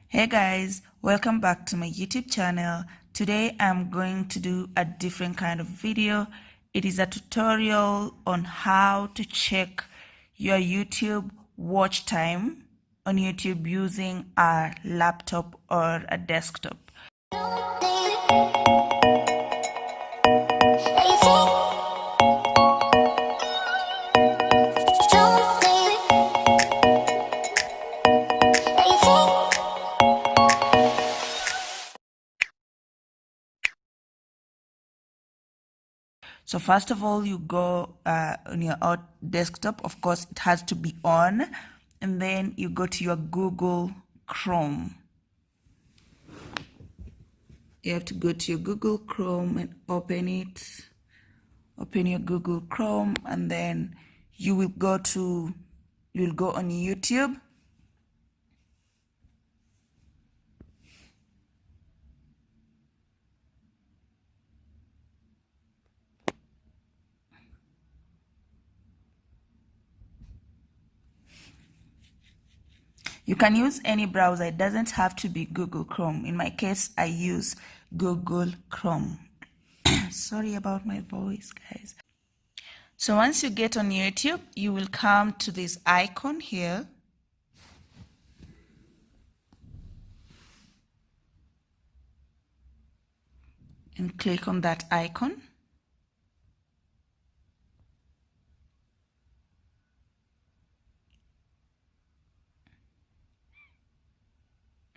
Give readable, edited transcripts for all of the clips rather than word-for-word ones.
Hey guys, welcome back to my YouTube channel. Today I'm going to do a different kind of video. It is a tutorial on how to check your YouTube watch time on YouTube using a laptop or a desktop. So first of all, you go on your desktop. Of course, it has to be on. And then you go to your Google Chrome. You have to go to your Google Chrome and open it. Open your Google Chrome, and then you'll go on YouTube. You can use any browser. It doesn't have to be Google Chrome. In my case, I use Google Chrome. Sorry about my voice, guys. So once you get on YouTube, you will come to this icon here. And click on that icon.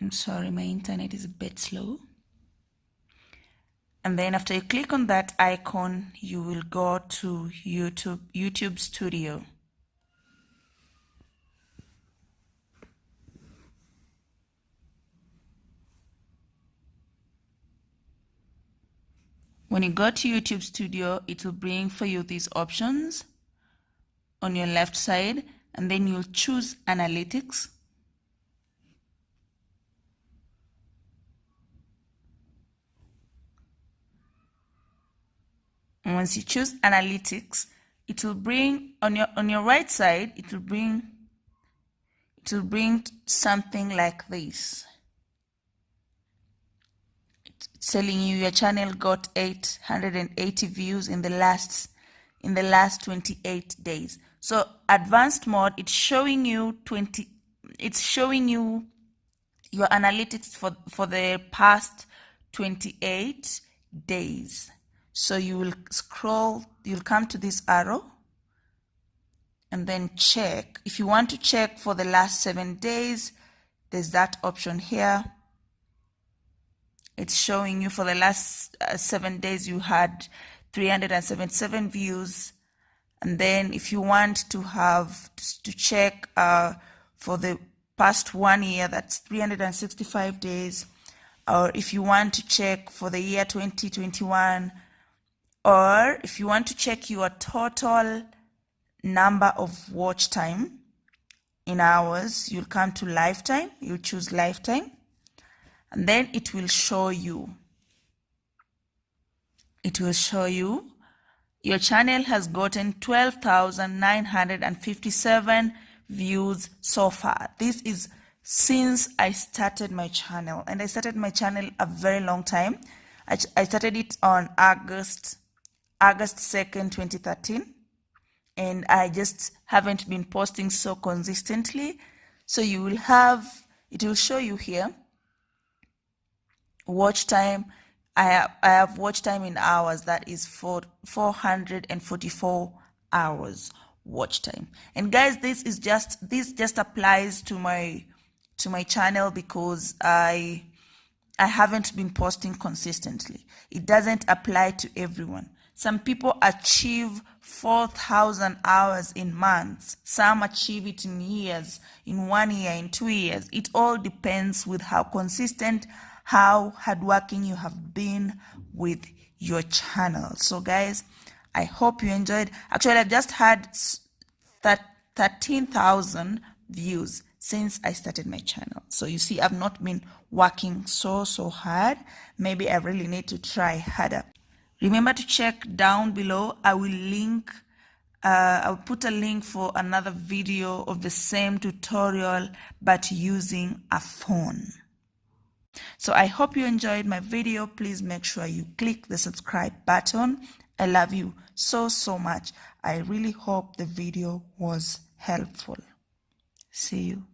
I'm sorry, my internet is a bit slow. And then after you click on that icon, you will go to YouTube Studio. When you go to YouTube Studio, it will bring for you these options on your left side, and then you'll choose Analytics. And once you choose Analytics, it will bring on your right side, it will bring something like this. It's telling you your channel got 880 views in the last 28 days. So advanced mode, it's showing you your analytics for the past 28 days. So you will you'll come to this arrow and then check. If you want to check for the last 7 days, there's that option here. It's showing you for the last 7 days you had 377 views. And then if you want to check for the past 1 year, that's 365 days. Or if you want to check for the year 2021, or if you want to check your total number of watch time in hours, you'll come to lifetime. You'll choose lifetime. And then it will show you. Your channel has gotten 12,957 views so far. This is since I started my channel, and I started my channel a very long time. I started it on August 2nd, 2013, and I just haven't been posting so consistently. So it will show you here watch time. I have watch time in hours. That is 444 hours watch time. And guys, this just applies to my channel because I haven't been posting consistently. It doesn't apply to everyone. Some people achieve 4,000 hours in months. Some achieve it in years, in 1 year, in 2 years. It all depends with how consistent, how hardworking you have been with your channel. So guys, I hope you enjoyed. Actually, I've just had 13,000 views since I started my channel. So you see, I've not been working so hard. Maybe I really need to try harder. Remember to check down below. I'll put a link for another video of the same tutorial but using a phone. So I hope you enjoyed my video. Please make sure you click the subscribe button. I love you so much. I really hope the video was helpful. See you.